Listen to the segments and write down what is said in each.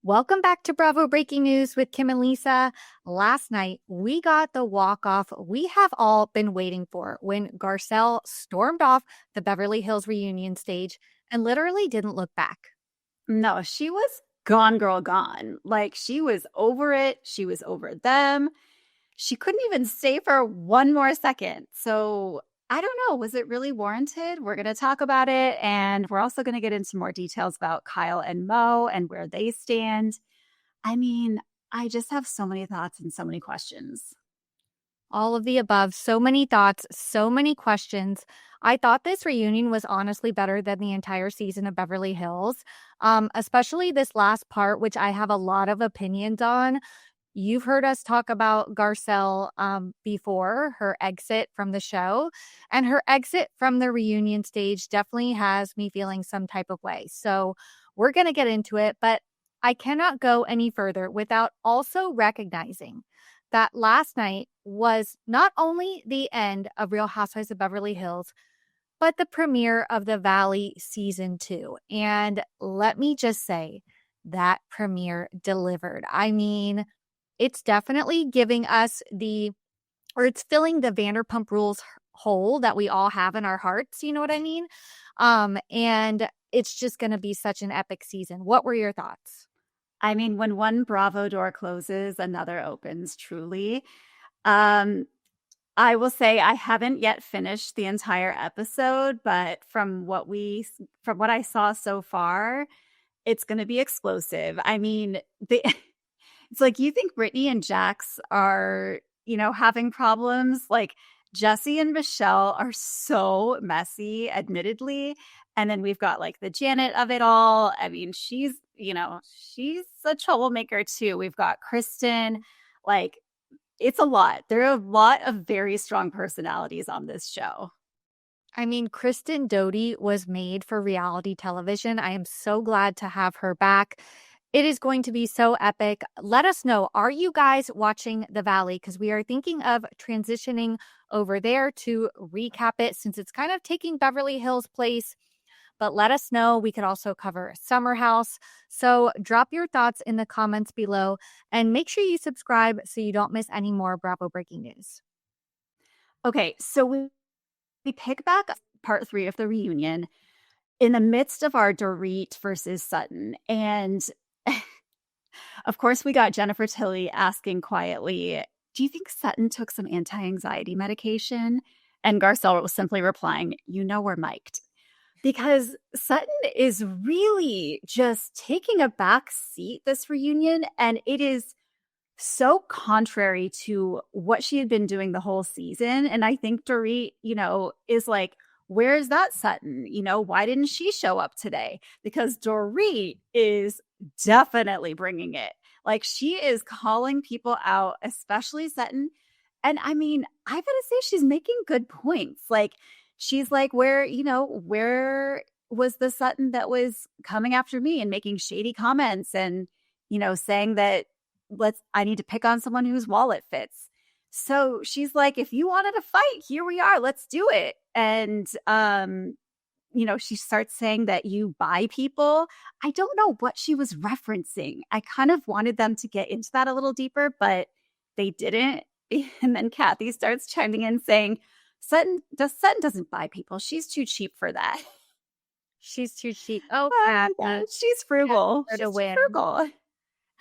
Welcome back to Bravo Breaking News with Kim and Lisa. Last night, we got the walk-off we have all been waiting for when Garcelle stormed off the Beverly Hills reunion stage and literally didn't look back. No, she was gone, girl, gone. Like, she was over it. She was over them. She couldn't even stay for one more second. So I don't know. Was it really warranted? We're going to talk about it. And we're also going to get into more details about Kyle and Mo and where they stand. I mean, I just have so many thoughts and so many questions. All of the above, so many thoughts, so many questions. I thought this reunion was honestly better than the entire season of Beverly Hills, especially this last part, which I have a lot of opinions on. You've heard us talk about Garcelle before, her exit from the show, and her exit from the reunion stage definitely has me feeling some type of way. So we're going to get into it, but I cannot go any further without also recognizing that last night was not only the end of Real Housewives of Beverly Hills, but the premiere of the Valley Season 2. And let me just say, that premiere delivered. I mean, it's definitely giving us it's filling the Vanderpump Rules hole that we all have in our hearts. You know what I mean? And it's just going to be such an epic season. What were your thoughts? I mean, when one Bravo door closes, another opens, truly. I will say I haven't yet finished the entire episode, but from what I saw so far, it's going to be explosive. I mean, it's like you think Brittany and Jax are, having problems. Like Jesse and Michelle are so messy, admittedly. And then we've got like the Janet of it all. I mean, she's a troublemaker too. We've got Kristen. Like, it's a lot. There are a lot of very strong personalities on this show. I mean, Kristen Doty was made for reality television. I am so glad to have her back. It is going to be so epic. Let us know, are you guys watching The Valley? Because we are thinking of transitioning over there to recap it since it's kind of taking Beverly Hills' place. But let us know. We could also cover Summer House. So drop your thoughts in the comments below and make sure you subscribe so you don't miss any more Bravo breaking news. Okay, so we pick back up part 3 of the reunion in the midst of our Dorit versus Sutton. And of course, we got Jennifer Tilly asking quietly, do you think Sutton took some anti-anxiety medication? And Garcelle was simply replying, we're mic'd. Because Sutton is really just taking a back seat this reunion, and it is so contrary to what she had been doing the whole season. And I think Dorit, is like, where is that Sutton? Why didn't she show up today? Because Dorit is definitely bringing it. Like, she is calling people out, especially Sutton. And I mean, I gotta say, she's making good points. Like, she's like, where was the Sutton that was coming after me and making shady comments and, saying that I need to pick on someone whose wallet fits. So she's like, if you wanted to fight, here we are, let's do it. And, she starts saying that you buy people. I don't know what she was referencing. I kind of wanted them to get into that a little deeper, but they didn't. And then Kathy starts chiming in saying, Sutton doesn't buy people. She's too cheap for that. She's too cheap. Oh, she's frugal. She's frugal.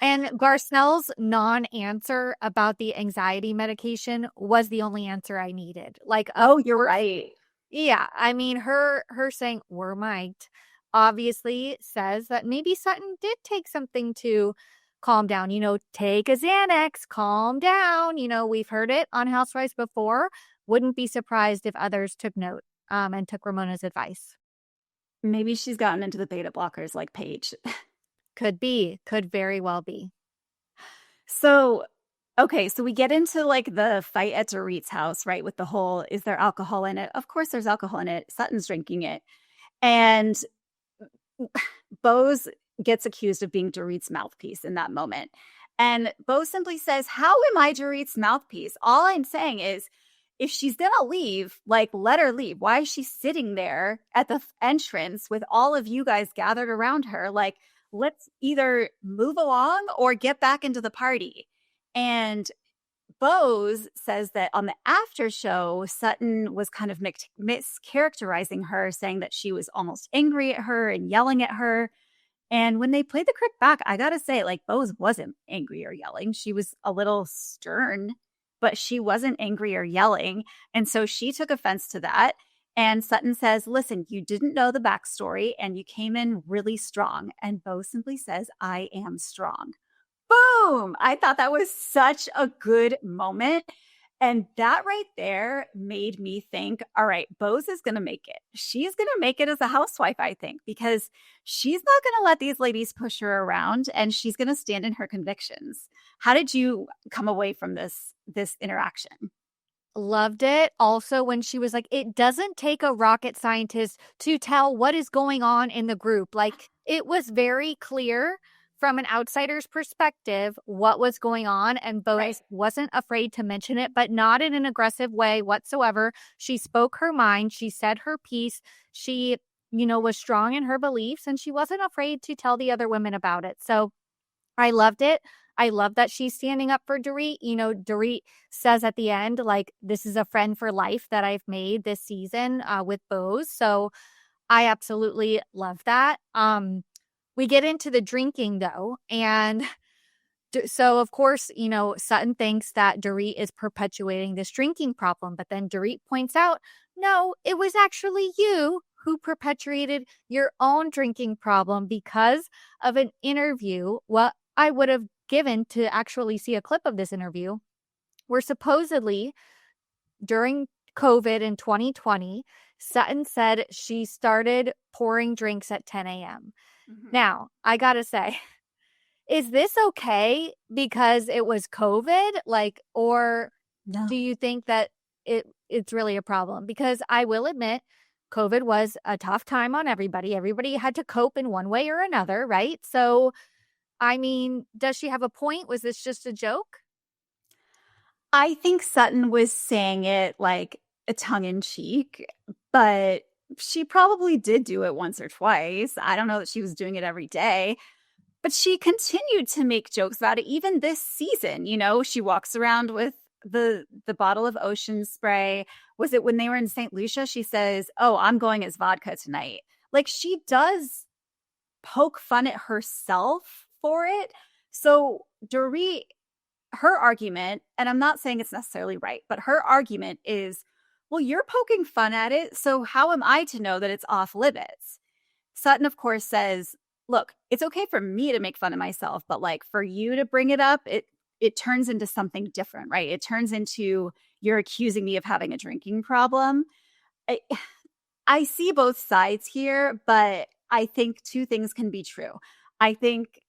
And Garcelle's non-answer about the anxiety medication was the only answer I needed. Like, oh, you're right. Yeah, I mean, her saying we're mic'd obviously says that maybe Sutton did take something to calm down. Take a Xanax, calm down. We've heard it on Housewives before. Wouldn't be surprised if others took note and took Ramona's advice. Maybe she's gotten into the beta blockers like Paige. Could be. Could very well be. So, okay, so we get into like the fight at Dorit's house, right? With the whole, is there alcohol in it? Of course there's alcohol in it. Sutton's drinking it. And Bose gets accused of being Dorit's mouthpiece in that moment. And Bose simply says, how am I Dorit's mouthpiece? All I'm saying is, if she's going to leave, like, let her leave. Why is she sitting there at the entrance with all of you guys gathered around her? Like, Let's either move along or get back into the party. And Bose says that on the after show, Sutton was kind of mischaracterizing her, saying that she was almost angry at her and yelling at her. And when they played the clip back, I gotta say, like, Bose wasn't angry or yelling. She was a little stern, but she wasn't angry or yelling. And so she took offense to that. And Sutton says, listen, you didn't know the backstory and you came in really strong. And Bose simply says, I am strong. Boom! I thought that was such a good moment. And that right there made me think, all right, Bose is going to make it. She's going to make it as a housewife, I think, because she's not going to let these ladies push her around and she's going to stand in her convictions. How did you come away from this interaction? Loved it. Also, when she was like, it doesn't take a rocket scientist to tell what is going on in the group. Like, it was very clear from an outsider's perspective what was going on. And Bose Right. wasn't afraid to mention it, but not in an aggressive way whatsoever. She spoke her mind. She said her piece. She, was strong in her beliefs and she wasn't afraid to tell the other women about it. So I loved it. I love that she's standing up for Dorit. Dorit says at the end, like, this is a friend for life that I've made this season with Bose. So I absolutely love that. We get into the drinking though. And so, of course, Sutton thinks that Dorit is perpetuating this drinking problem. But then Dorit points out, no, it was actually you who perpetuated your own drinking problem because of an interview. What I would have given to actually see a clip of this interview, where supposedly during COVID in 2020, Sutton said she started pouring drinks at 10 a.m. Mhm. Now, I gotta say, is this okay because it was COVID? Like, or No. do you think that it's really a problem? Because I will admit, COVID was a tough time on everybody. Everybody had to cope in one way or another, right? So, I mean, does she have a point? Was this just a joke? I think Sutton was saying it like a tongue in cheek, but she probably did do it once or twice. I don't know that she was doing it every day, but she continued to make jokes about it even this season. She walks around with the bottle of ocean spray. Was it when they were in St. Lucia? She says, "Oh, I'm going as vodka tonight." Like, she does poke fun at herself for it. So Dorit, her argument, and I'm not saying it's necessarily right, but her argument is, well, you're poking fun at it, so how am I to know that it's off limits? Sutton, of course, says, look, it's okay for me to make fun of myself, but like for you to bring it up, it turns into something different, right? It turns into, you're accusing me of having a drinking problem. I, I see both sides here, but I think two things can be true. I think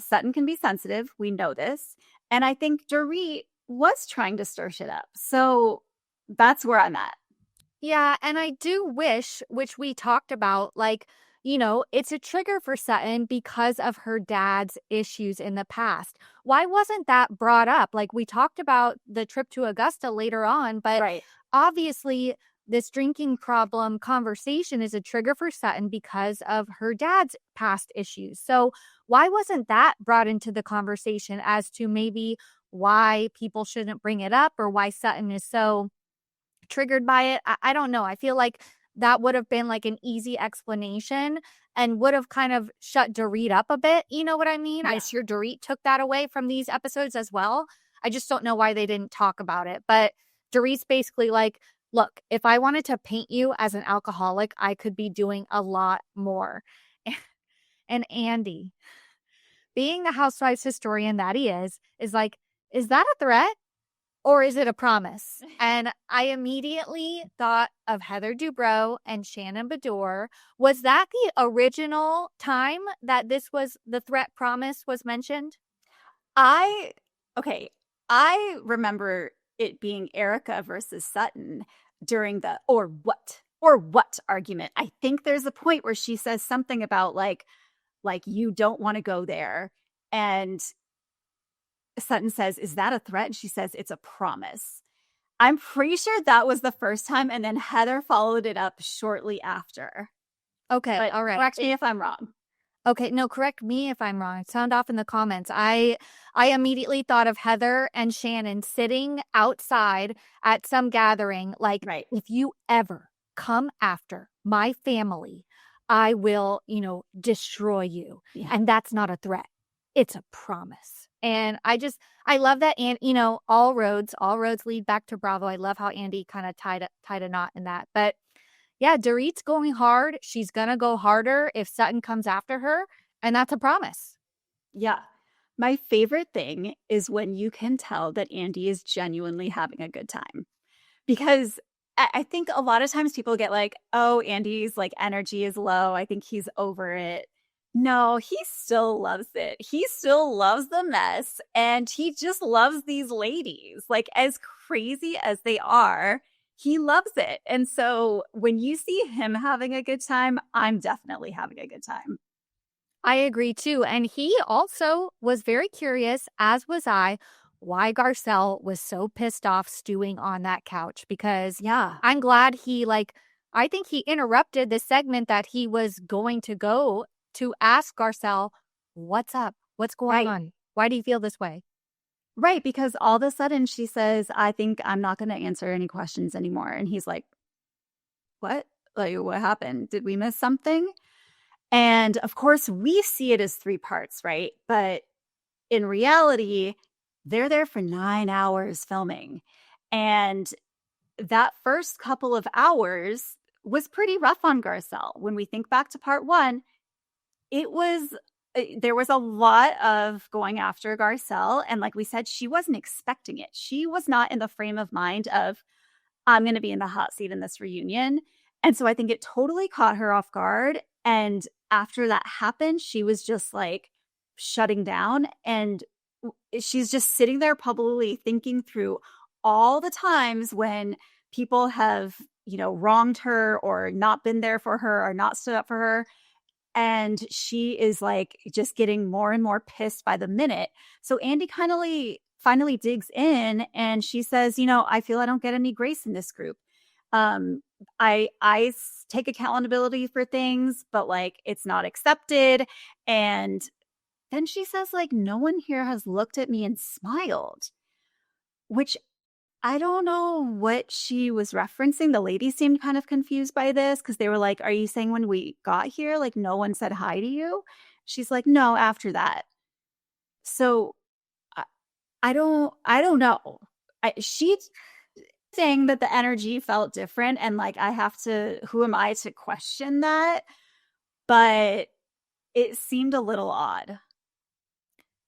Sutton can be sensitive. We know this. And I think Dorit was trying to stir shit up. So that's where I'm at. Yeah, and I do wish, which we talked about, like, it's a trigger for Sutton because of her dad's issues in the past. Why wasn't that brought up? Like, we talked about the trip to Augusta later on, but Right. obviously this drinking problem conversation is a trigger for Sutton because of her dad's past issues. So why wasn't that brought into the conversation as to maybe why people shouldn't bring it up or why Sutton is so triggered by it? I don't know. I feel like that would have been like an easy explanation and would have kind of shut Dorit up a bit. You know what I mean? Yeah. I'm sure Dorit took that away from these episodes as well. I just don't know why they didn't talk about it. But Dorit's basically like, look, if I wanted to paint you as an alcoholic, I could be doing a lot more. And Andy, being the Housewives historian that he is like, is that a threat? Or is it a promise? And I immediately thought of Heather Dubrow and Shannon Beador. Was that the original time that the threat promise was mentioned? I, okay. I remember it being Erica versus Sutton during the or what argument. I think there's a point where she says something about like you don't want to go there. And Sutton says, is that a threat? And she says, it's a promise. I'm pretty sure that was the first time. And then Heather followed it up shortly after. Okay, But all right. correct me if I'm wrong. Okay, no, correct me if I'm wrong. Sound off in the comments. I immediately thought of Heather and Shannon sitting outside at some gathering like, Right. if you ever come after my family, I will, destroy you. Yeah. And that's not a threat. It's a promise. And I love that. And, all roads lead back to Bravo. I love how Andy kind of tied a knot in that. But yeah, Dorit's going hard. She's going to go harder if Sutton comes after her. And that's a promise. Yeah. My favorite thing is when you can tell that Andy is genuinely having a good time. Because I think a lot of times people get like, oh, Andy's like energy is low. I think he's over it. No, he still loves it. He still loves the mess. And he just loves these ladies. Like, as crazy as they are, he loves it. And so when you see him having a good time, I'm definitely having a good time. I agree too. And he also was very curious, as was I, why Garcelle was so pissed off stewing on that couch. Because Yeah. I'm glad I think he interrupted the segment that he was going to go to ask Garcelle, what's up? What's going Right. on? Why do you feel this way? Right. Because all of a sudden she says, I think I'm not going to answer any questions anymore. And he's like, what? Like, what happened? Did we miss something? And of course, we see it as three parts, right? But in reality, they're there for 9 hours filming. And that first couple of hours was pretty rough on Garcelle. When we think back to part one, it was there was a lot of going after Garcelle. And like we said, she wasn't expecting it. She was not in the frame of mind of, I'm going to be in the hot seat in this reunion. And so I think it totally caught her off guard. And after that happened, she was just like shutting down. And she's just sitting there probably thinking through all the times when people have, wronged her or not been there for her or not stood up for her. And she is like just getting more and more pissed by the minute. So Andy kind of finally digs in and she says, I feel I don't get any grace in this group. Um, I take accountability for things, but like it's not accepted. And then she says, like, no one here has looked at me and smiled, which I don't know what she was referencing. The ladies seemed kind of confused by this because they were like, are you saying when we got here, like no one said hi to you? She's like, no, after that. So I, I don't know. She's saying that the energy felt different and like who am I to question that? But it seemed a little odd.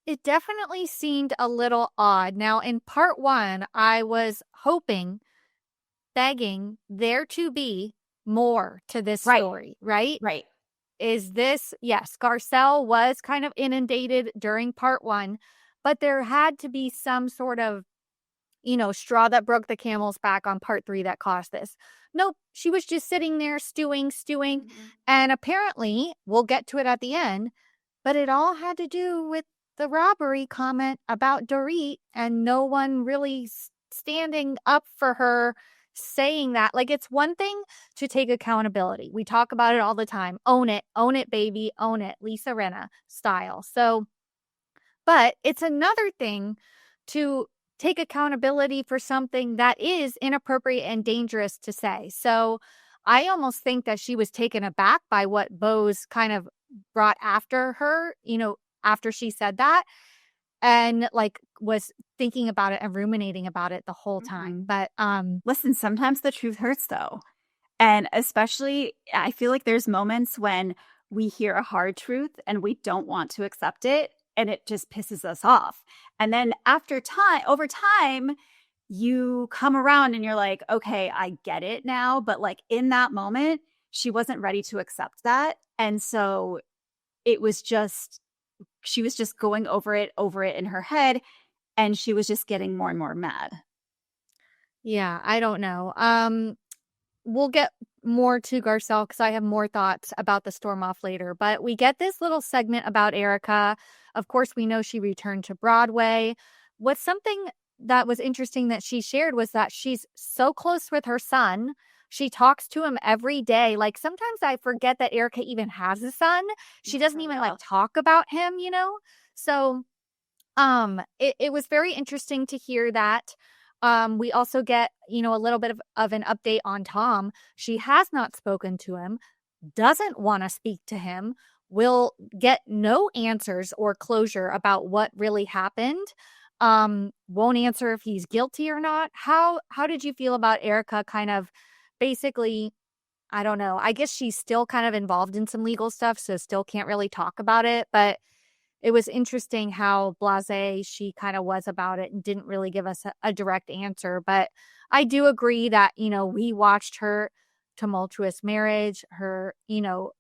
It definitely seemed a little odd. Now, in part one, I was hoping, begging there to be more to this Right. story, right? Right. Yes, Garcelle was kind of inundated during part one, but there had to be some sort of, straw that broke the camel's back on part three that caused this. Nope, she was just sitting there stewing. Mm-hmm. And apparently, we'll get to it at the end, but it all had to do with the robbery comment about Dorit and no one really standing up for her saying that. Like, it's one thing to take accountability. We talk about it all the time. Own it, baby, own it, Lisa Rinna style. So, but it's another thing to take accountability for something that is inappropriate and dangerous to say. So I almost think that she was taken aback by what Bose kind of brought after her, after she said that, and like was thinking about it and ruminating about it the whole time. Mm-hmm. But Listen, sometimes the truth hurts though. And especially, I feel like there's moments when we hear a hard truth and we don't want to accept it and it just pisses us off. And then over time, you come around and you're like, okay, I get it now. But like in that moment, she wasn't ready to accept that. And so it was just, she was just going over it in her head. And she was just getting more and more mad. yeah, I don't know. We'll get more to Garcelle because I have more thoughts about the storm off later. But we get this little segment about Erica. Of course, we know she returned to Broadway. What's something that was interesting that she shared was that she's so close with her son. She talks to him every day. Like sometimes I forget that Erica even has a son. She doesn't For even like real. talk about him, you know? So it was very interesting to hear that. We also get, a little bit of an update on Tom. She has not spoken to him, doesn't want to speak to him, will get no answers or closure about what really happened. Won't answer if he's guilty or not. How did you feel about Erica kind of basically, I don't know. I guess she's still kind of involved in some legal stuff, so still can't really talk about it, but it was interesting how blasé she kind of was about it and didn't really give us a direct answer. But I do agree that, we watched her tumultuous marriage, her,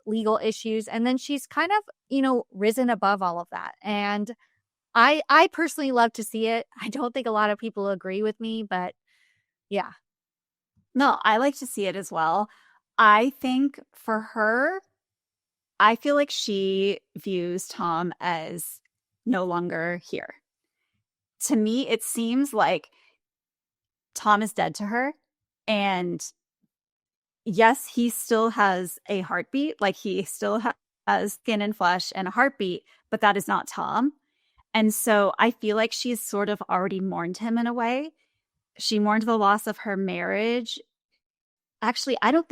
legal issues, and then she's kind of, risen above all of that. And I personally love to see it. I don't think a lot of people agree with me, but yeah. No, I like to see it as well. I think for her, I feel like she views Tom as no longer here. To me, it seems like Tom is dead to her. And yes, he still has a heartbeat, like he still has skin and flesh and a heartbeat, but that is not Tom. And so I feel like she's sort of already mourned him in a way. She mourned the loss of her marriage. Actually, I don't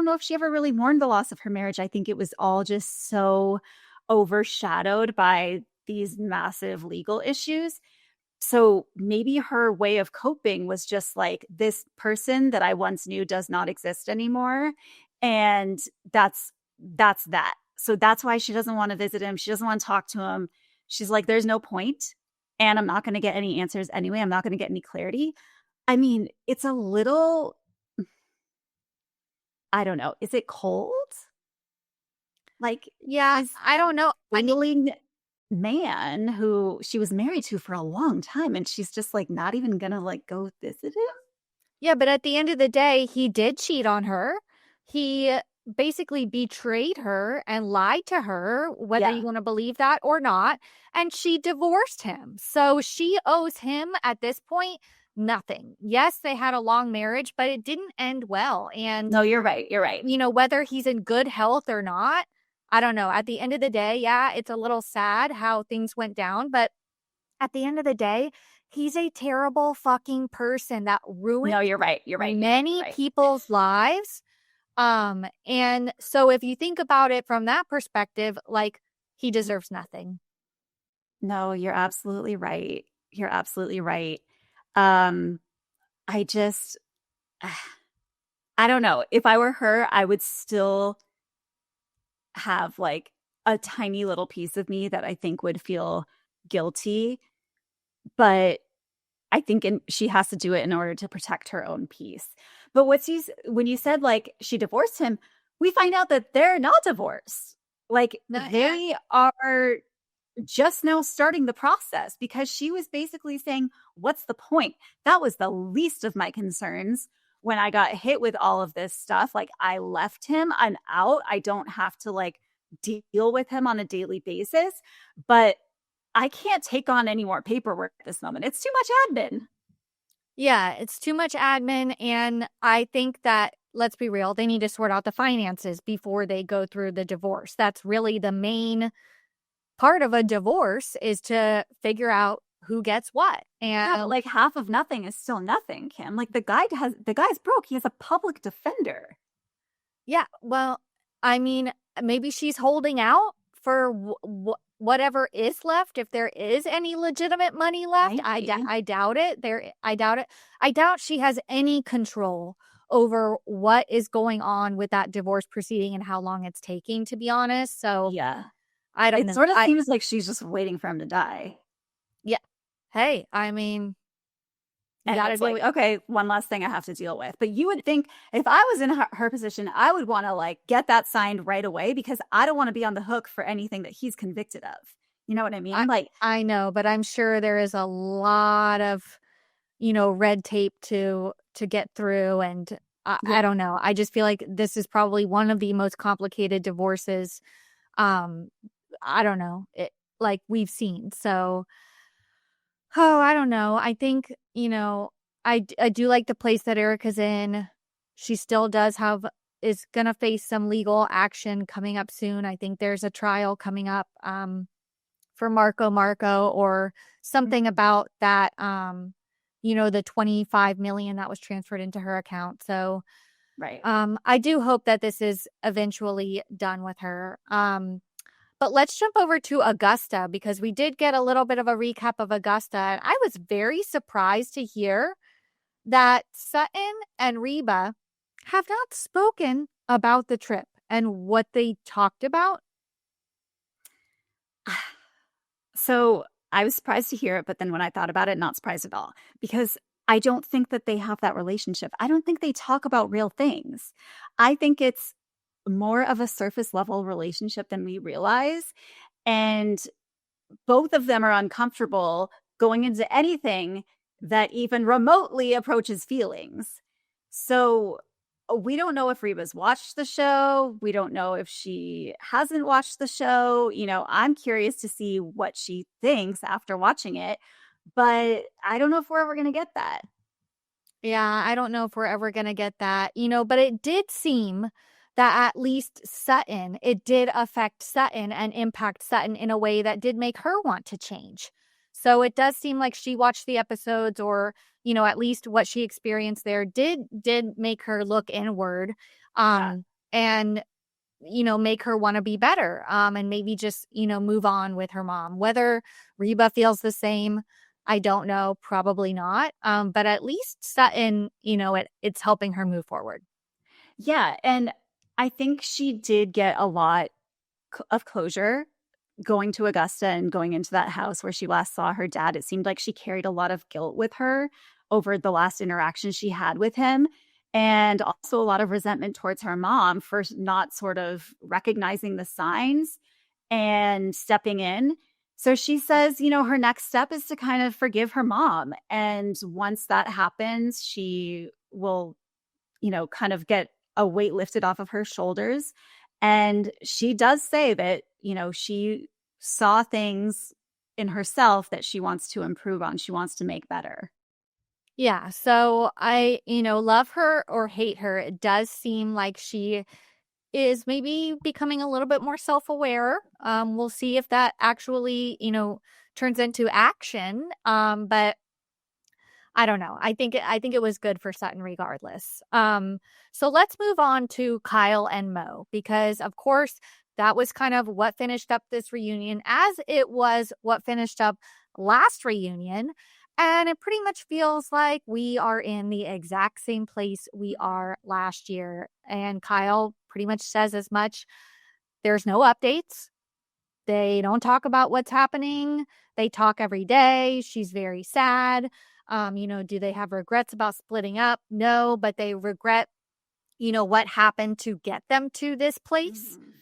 know if she ever really mourned the loss of her marriage. I think it was all just so overshadowed by these massive legal issues. So maybe her way of coping was just like, this person that I once knew does not exist anymore. And that's that. So that's why she doesn't want to visit him. She doesn't want to talk to him. She's like, there's no point, and I'm not going to get any answers anyway. I'm not going to get any clarity. I mean, it's a little, I don't know. Is it cold? Like, Yeah, she's I don't know. willing man who she was married to for a long time, and she's just like not even gonna like go visit him. Yeah, but at the end of the day, he did cheat on her. He basically betrayed her and lied to her, whether Yeah. you want to believe that or not. And she divorced him. So she owes him at this point nothing. Yes, they had a long marriage, but it didn't end well. And, No, you're right. You're right. whether he's in good health or not, I don't know. At the end of the day, yeah, it's a little sad how things went down, but at the end of the day, he's a terrible fucking person that ruined No, you're right. You're right. many You're right. people's lives. And so if you think about it from that perspective, like he deserves nothing. No, you're absolutely right. You're absolutely right. Um, I just I don't know. If I were her, I would still have like a tiny little piece of me that I think would feel guilty, but I think she has to do it in order to protect her own peace. But when you said like she divorced him, we find out that they're not divorced. Like Not yet. they are just now starting the process, because she was basically saying, what's the point? That was the least of my concerns when I got hit with all of this stuff. Like I left him, I'm out. I don't have to like deal with him on a daily basis. But I can't take on any more paperwork at this moment. It's too much admin. Yeah, it's too much admin. And I think that, let's be real, they need to sort out the finances before they go through the divorce. That's really the main part of a divorce, is to figure out who gets what. Yeah, but And like half of nothing is still nothing, Kim. Like the guy's broke. He has a public defender. yeah, well, I mean, maybe she's holding out for whatever is left, if there is any legitimate money left. Might be. I doubt it. I doubt it. I doubt she has any control over what is going on with that divorce proceeding and how long it's taking, to be honest. So Yeah. I don't It know. sort of seems like she's just waiting for him to die. Yeah. Hey, I mean, you And gotta it's do like, it. okay, one less thing I have to deal with. But you would think if I was in her position, I would want to like get that signed right away, because I don't want to be on the hook for anything that he's convicted of. You know what I I mean? Like, I know, but I'm sure there is a lot of, red tape to get through, and yeah, I don't know. I just feel like this is probably one of the most complicated divorces, um, I don't know, like we've seen. So, oh, I don't know. I think, I do like the place that Erica's in. She still does have is going to face some legal action coming up soon. I think there's a trial coming up for Marco or something about that the 25 million that was transferred into her account. So Right. I do hope that this is eventually done with her. But let's jump over to Augusta because we did get a little bit of a recap of Augusta. And I was very surprised to hear that Sutton and Reba have not spoken about the trip and what they talked about. So I was surprised to hear it, but then when I thought about it, not surprised at all because I don't think that they have that relationship. I don't think they talk about real things. I think it's more of a surface level relationship than we realize. And both of them are uncomfortable going into anything that even remotely approaches feelings. So we don't know if Reba's watched the show. We don't know if she hasn't watched the show. I'm curious to see what she thinks after watching it, but I don't know if we're ever going to get that. Yeah, I don't know if we're ever going to get that, but it did seem that at least Sutton, it did affect Sutton and impact Sutton in a way that did make her want to change. So it does seem like she watched the episodes or, at least what she experienced there did make her look inward Yeah. and make her want to be better and maybe just, move on with her mom. Whether Reba feels the same, I don't know, probably not. But at least Sutton, it's helping her move forward. Yeah. And I think she did get a lot of closure going to Augusta and going into that house where she last saw her dad. It seemed like she carried a lot of guilt with her over the last interaction she had with him. And also a lot of resentment towards her mom for not sort of recognizing the signs and stepping in. So she says, her next step is to kind of forgive her mom. And once that happens, she will, kind of get a weight lifted off of her shoulders. And she does say that, she saw things in herself that she wants to improve on. She wants to make better. Yeah. So I, love her or hate her. It does seem like she is maybe becoming a little bit more self-aware. We'll see if that actually, turns into action. But I don't know. I think it was good for Sutton regardless. So let's move on to Kyle and Mo because of course that was kind of what finished up this reunion as it was what finished up last reunion. And it pretty much feels like we are in the exact same place we are last year. And Kyle pretty much says as much. There's no updates. They don't talk about what's happening. They talk every day. She's very sad. Do they have regrets about splitting up? No, but they regret, what happened to get them to this place. Mhm.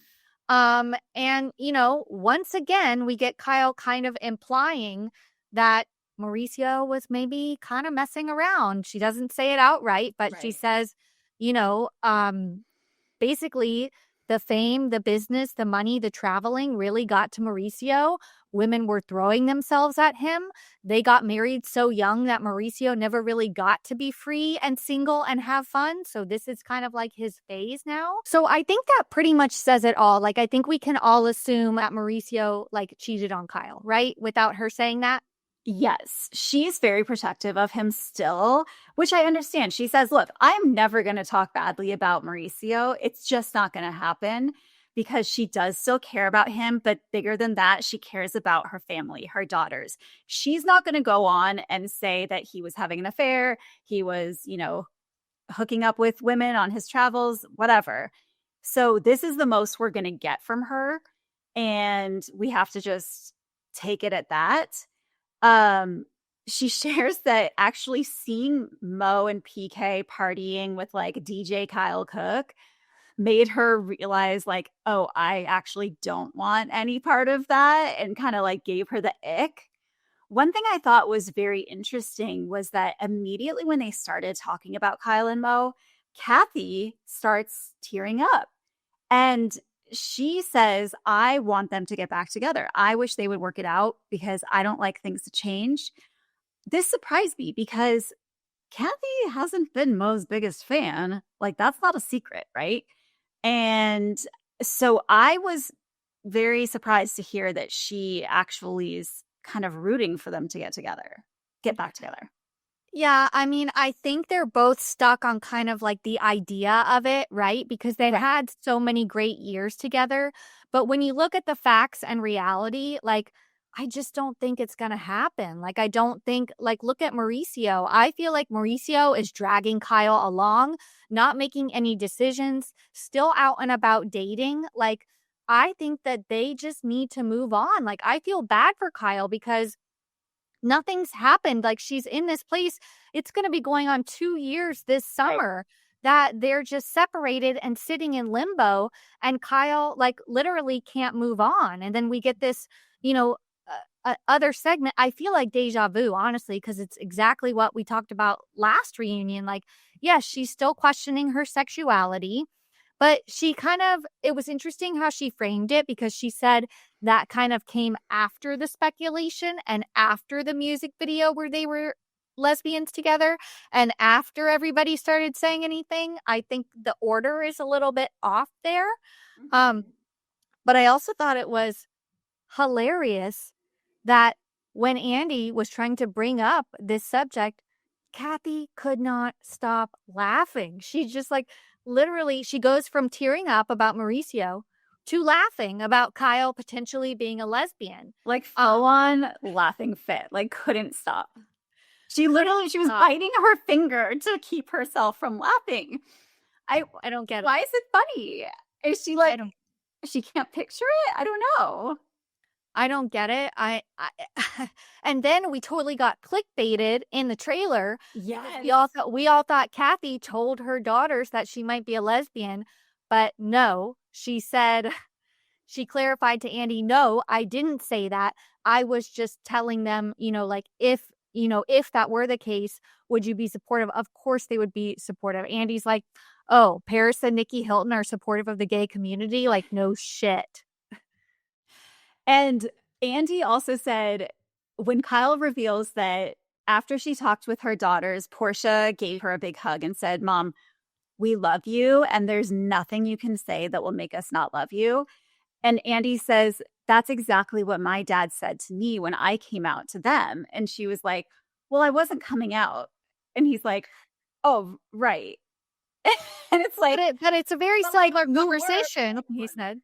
And, once again, we get Kyle kind of implying that Mauricio was maybe kind of messing around. She doesn't say it outright, but she Right. says, you know, um, basically the fame, the business, the money, the traveling really got to Mauricio. Women were throwing themselves at him. They got married so young that Mauricio never really got to be free and single and have fun. So this is kind of like his phase now. So I think that pretty much says it all. Like, I think we can all assume that Mauricio cheated on Kyle, right? Without her saying that. Yes, she's very protective of him still, which I understand. She says, look, I'm never going to talk badly about Mauricio. It's just not going to happen because she does still care about him. But bigger than that, she cares about her family, her daughters. She's not going to go on and say that he was having an affair. He was, hooking up with women on his travels, whatever. So this is the most we're going to get from her. And we have to just take it at that. She shares that actually seeing Mo and PK partying with DJ Kyle Cook made her realize oh, I actually don't want any part of that, and kind of gave her the ick. One thing I thought was very interesting was that immediately when they started talking about Kyle and Mo, Kathy starts tearing up. And she says, I want them to get back together. I wish they would work it out because I don't like things to change. This surprised me because Kathy hasn't been Mo's biggest fan. Like, that's not a secret, right? And so I was very surprised to hear that she actually is kind of rooting for them to get back together. Yeah, I mean, I think they're both stuck on kind of like the idea of it, right? Because they've Right. had so many great years together. But when you look at the facts and reality, like, I just don't think it's going to happen. Like, I don't think, like, look at Mauricio. I feel like Mauricio is dragging Kyle along, not making any decisions, still out and about dating. Like, I think that they just need to move on. Like, I feel bad for Kyle because nothing's happened. Like, she's in this place. It's going to be going on 2 years this Right. summer that they're just separated and sitting in limbo. And Kyle, like, literally can't move on. And then we get this, you know, other segment. I feel like deja vu, honestly, because it's exactly what we talked about last reunion. Like, yes, she's still questioning her sexuality. But she kind of, it was interesting how she framed it because she said that kind of came after the speculation and after the music video where they were lesbians together and after everybody started saying anything. I think the order is a little bit off there. Um, Mhm. but I also thought it was hilarious that when Andy was trying to bring up this subject, Kathy could not stop laughing. She just like literally, she goes from tearing up about Mauricio to laughing about Kyle potentially being a lesbian. Like, Um, full on laughing fit, like, couldn't stop. couldn't She was stop. biting her finger to keep herself from laughing. I I don't get it. Why is it funny? Is she I like, don't she can't picture it? I don't know. I don't get it. And then we totally got clickbaited in the trailer because Yes. we all thought Kathy told her daughters that she might be a lesbian, but no, she said she clarified to Andy, "No, I didn't say that. I was just telling them, like if that were the case, would you be supportive?" Of course they would be supportive. Andy's like, "Oh, Paris and Nikki Hilton are supportive of the gay community? Like, no shit." And Andy also said, when Kyle reveals that after she talked with her daughters, Portia gave her a big hug and said, "Mom, we love you, and there's nothing you can say that will make us not love you." And Andy says, "That's exactly what my dad said to me when I came out to them." And she was like, "Well, I wasn't coming out." And he's like, "Oh, right." And it's But like, it's a very but like, similar you were conversation, he born. said.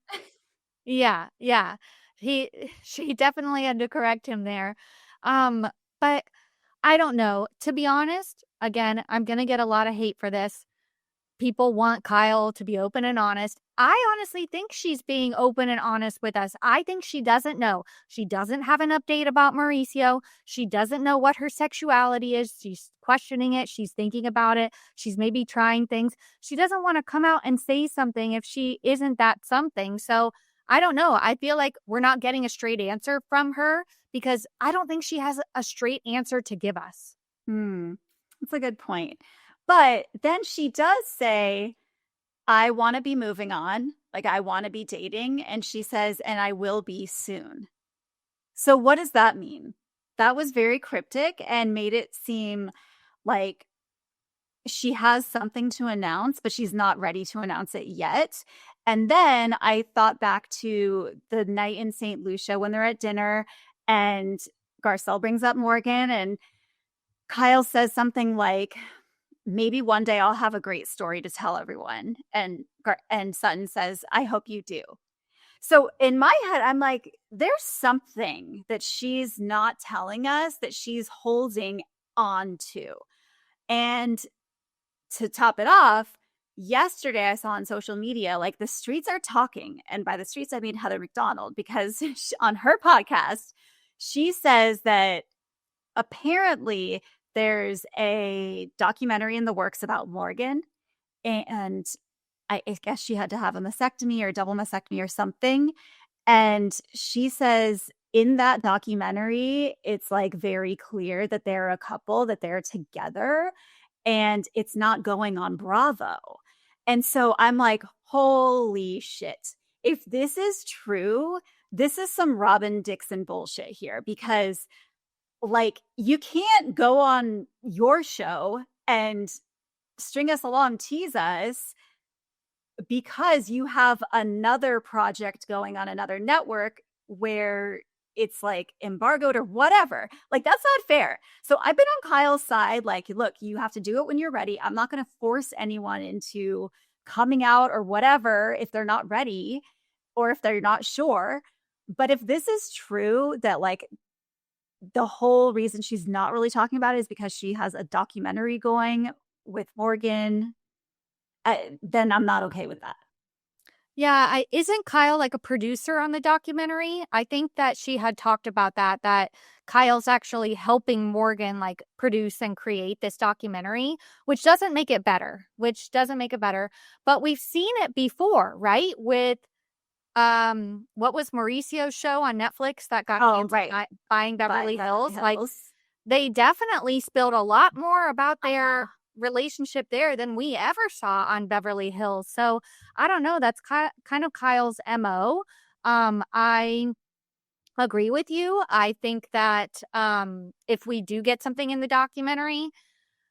Yeah, yeah. He she definitely had to correct him there. But I don't know. To be honest, again, I'm gonna get a lot of hate for this. People want Kyle to be open and honest. I honestly think she's being open and honest with us. I think she doesn't know. She doesn't have an update about Mauricio. She doesn't know what her sexuality is. She's questioning it. She's thinking about it. She's maybe trying things. She doesn't want to come out and say something if she isn't that something. So I don't know. I feel like we're not getting a straight answer from her because I don't think she has a straight answer to give us. Hmm. That's a good point. But then she does say, "I want to be moving on. Like, I want to be dating." And she says, "And I will be soon." So, what does that mean? That was very cryptic and made it seem like she has something to announce, but she's not ready to announce it yet. And then I thought back to the night in St. Lucia when they're at dinner and Garcelle brings up Morgan and Kyle says something like, "Maybe one day I'll have a great story to tell everyone." And Sutton says, "I hope you do." So in my head, I'm like, there's something that she's not telling us that she's holding on to. And to top it off, yesterday I saw on social media, like, the streets are talking. And by the streets, I mean Heather McDonald, because on her podcast, she says that apparently there's a documentary in the works about Morgan. And I guess she had to have a mastectomy or a double mastectomy or something. And she says in that documentary, it's like very clear that they're a couple, that they're together, and it's not going on Bravo. And so I'm like, holy shit. If this is true, this is some Robin Dixon bullshit here because, like, you can't go on your show and string us along, tease us because you have another project going on another network where it's like embargoed or whatever. Like, that's not fair. So I've been on Kyle's side. Like, look, you have to do it when you're ready. I'm not going to force anyone into coming out or whatever if they're not ready or if they're not sure. But if this is true, that like the whole reason she's not really talking about it is because she has a documentary going with Morgan, then I'm not okay with that. Yeah, isn't Kyle like a producer on the documentary? I think that she had talked about that Kyle's actually helping Morgan like produce and create this documentary, which doesn't make it better, But we've seen it before, right? With what was Mauricio's show on Netflix that got canceled, Right. Buying Beverly Hills? Like, Hills. they definitely spilled a lot more about their relationship there than we ever saw on Beverly Hills. So I don't know. That's kind of Kyle's MO. I agree with you. I think that if we do get something in the documentary,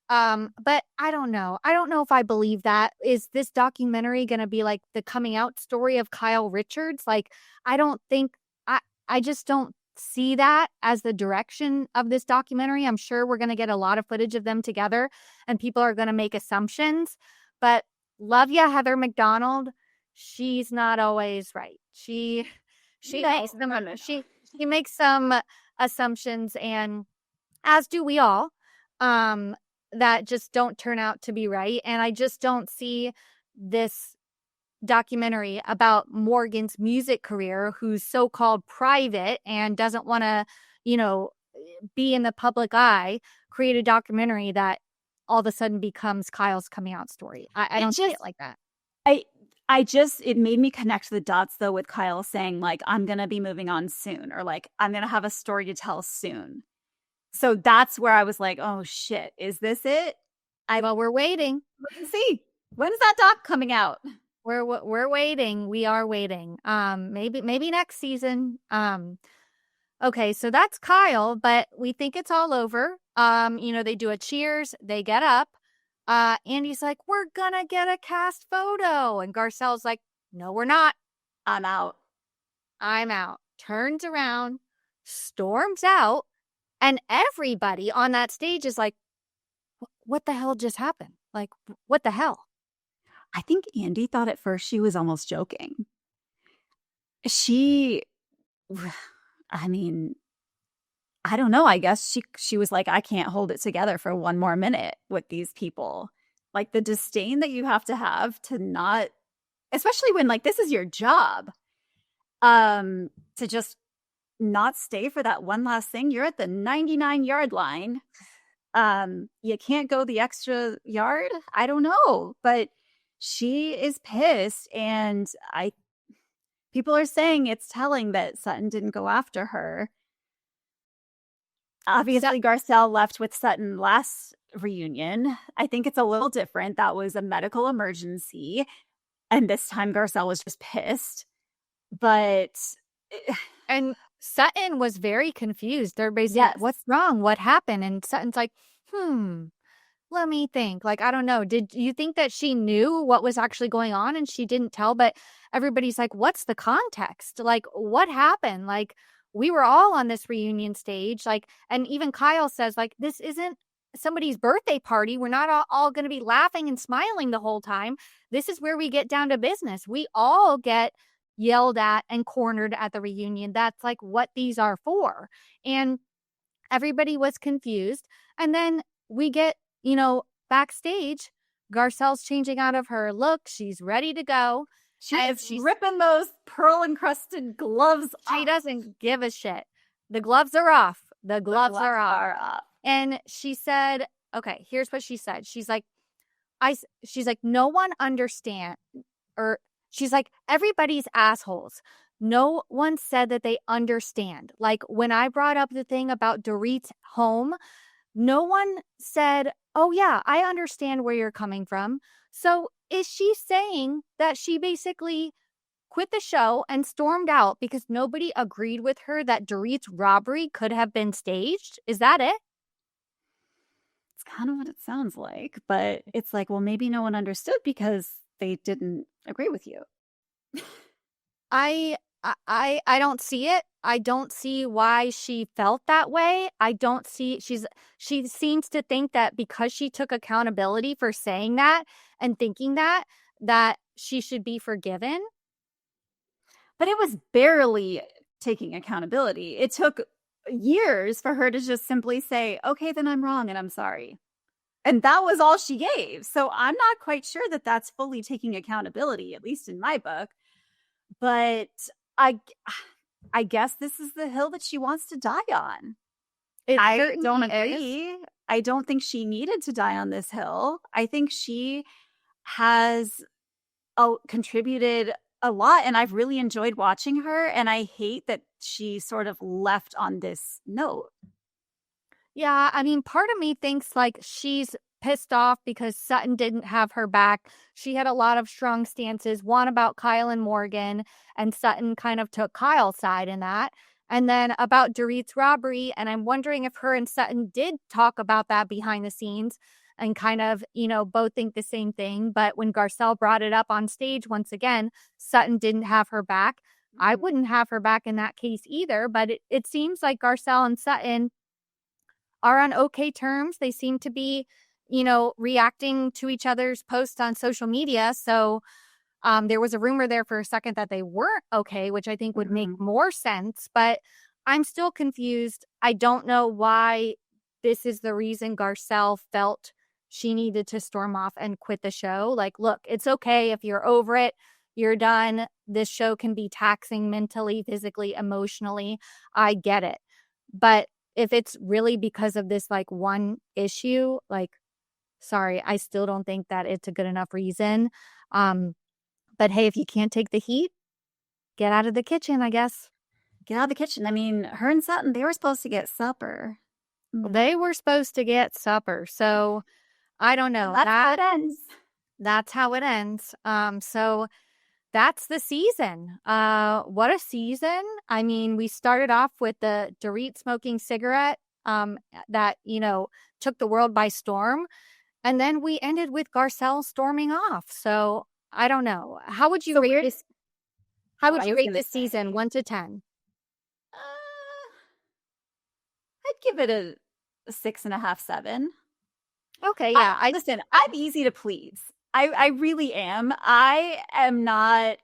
but I don't know. I don't know if I believe that. Is this documentary going to be like the coming out story of Kyle Richards? Like, I don't think I just don't see that as the direction of this documentary. I'm sure we're going to get a lot of footage of them together and people are going to make assumptions, but love ya, Heather McDonald. She's not always right. She makes them, she makes some assumptions, and as do we all, that just don't turn out to be right. And I just don't see this documentary about Morgan's music career, who's so-called private and doesn't want to, be in the public eye, create a documentary that all of a sudden becomes Kyle's coming out story. I don't see it like that. It made me connect the dots though with Kyle saying like, I'm going to be moving on soon, or like, I'm going to have a story to tell soon. So that's where I was like, oh shit, is this it? Well, we're waiting. Let's see. When's that doc coming out? We're waiting. We are waiting. Maybe next season. Okay, so that's Kyle, but we think it's all over. They do a cheers, they get up. Andy's like, we're gonna get a cast photo. And Garcelle's like, no, we're not. I'm out. Turns around, storms out, and everybody on that stage is like, what the hell just happened? Like, what the hell? I think Andy thought at first she was almost joking. I mean, I don't know. I guess she was like, I can't hold it together for one more minute with these people. Like, the disdain that you have to not, especially when like this is your job, to just not stay for that one last thing. You're at the 99-yard line. You can't go the extra yard. I don't know, but she is pissed, and people are saying it's telling that Sutton didn't go after her. Obviously, Garcelle left with Sutton last reunion. I think it's a little different. That was a medical emergency, and this time Garcelle was just pissed. And Sutton was very confused. They're basically, yes. What's wrong? What happened? And Sutton's like, let me think. Like, I don't know. Did you think that she knew what was actually going on and she didn't tell? But everybody's like, what's the context? Like, what happened? Like, we were all on this reunion stage. Like, and even Kyle says, like, this isn't somebody's birthday party. We're not all going to be laughing and smiling the whole time. This is where we get down to business. We all get yelled at and cornered at the reunion. That's like what these are for. And everybody was confused. And then we get, backstage, Garcelle's changing out of her look. She's ready to go. She's ripping those pearl encrusted gloves off. She doesn't give a shit. The gloves are off. The gloves are off. And she said, okay, here's what she said. She's like, no one understand, or she's like, everybody's assholes. No one said that they understand. Like, when I brought up the thing about Dorit's home, no one said, oh yeah, I understand where you're coming from. So is she saying that she basically quit the show and stormed out because nobody agreed with her that Dorit's robbery could have been staged? Is that it? It's kind of what it sounds like, but it's like, well, maybe no one understood because they didn't agree with you. I don't see it. I don't see why she felt that way. I don't see she seems to think that because she took accountability for saying that and thinking that she should be forgiven. But it was barely taking accountability. It took years for her to just simply say, okay, then I'm wrong and I'm sorry. And that was all she gave. So I'm not quite sure that that's fully taking accountability, at least in my book. But I, I guess this is the hill that she wants to die on. I don't agree. I don't think she needed to die on this hill. I think she has contributed a lot, and I've really enjoyed watching her. And I hate that she sort of left on this note. Yeah, I mean, part of me thinks like she's pissed off because Sutton didn't have her back. She had a lot of strong stances, one about Kyle and Morgan, and Sutton kind of took Kyle's side in that. And then about Dorit's robbery, and I'm wondering if her and Sutton did talk about that behind the scenes and kind of, both think the same thing. But when Garcelle brought it up on stage once again, Sutton didn't have her back. I wouldn't have her back in that case either, but it seems like Garcelle and Sutton are on okay terms. They seem to be, reacting to each other's posts on social media. So there was a rumor there for a second that they weren't okay, which I think would make more sense. But I'm still confused. I don't know why this is the reason Garcelle felt she needed to storm off and quit the show. Like, look, it's okay if you're over it. You're done. This show can be taxing mentally, physically, emotionally. I get it. But if it's really because of this like one issue, like, sorry, I still don't think that it's a good enough reason. But hey, if you can't take the heat, get out of the kitchen, I guess. Get out of the kitchen. I mean, her and Sutton, they were supposed to get supper. They were supposed to get supper. So I don't know. That's how it ends. That's how it ends. So that's the season. What a season. I mean, we started off with the Dorit smoking cigarette that, took the world by storm. And then we ended with Garcelle storming off. So I don't know. How would you rate this? How would you rate this season, 1 to 10? I'd give it a 6.5, 7. Okay, yeah. Listen, I'm easy to please. I really am. I'm not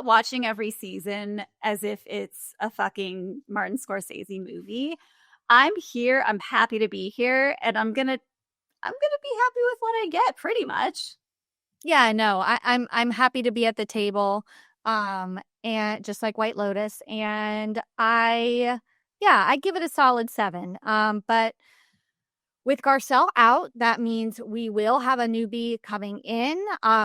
watching every season as if it's a fucking Martin Scorsese movie. I'm here. I'm happy to be here, and I'm gonna be happy with what I get, pretty much. Yeah, no, I'm happy to be at the table, and just like White Lotus, and I give it a solid 7. But with Garcelle out, that means we will have a newbie coming in,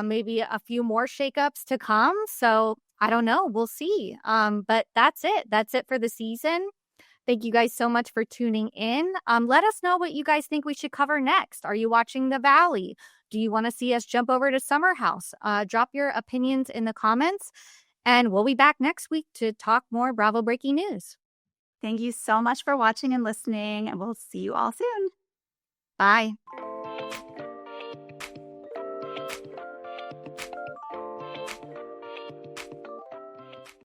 maybe a few more shakeups to come. So I don't know. We'll see. But that's it. That's it for the season. Thank you guys so much for tuning in. Let us know what you guys think we should cover next. Are you watching The Valley? Do you want to see us jump over to Summer House? Drop your opinions in the comments, and we'll be back next week to talk more Bravo breaking news. Thank you so much for watching and listening, and we'll see you all soon. Bye.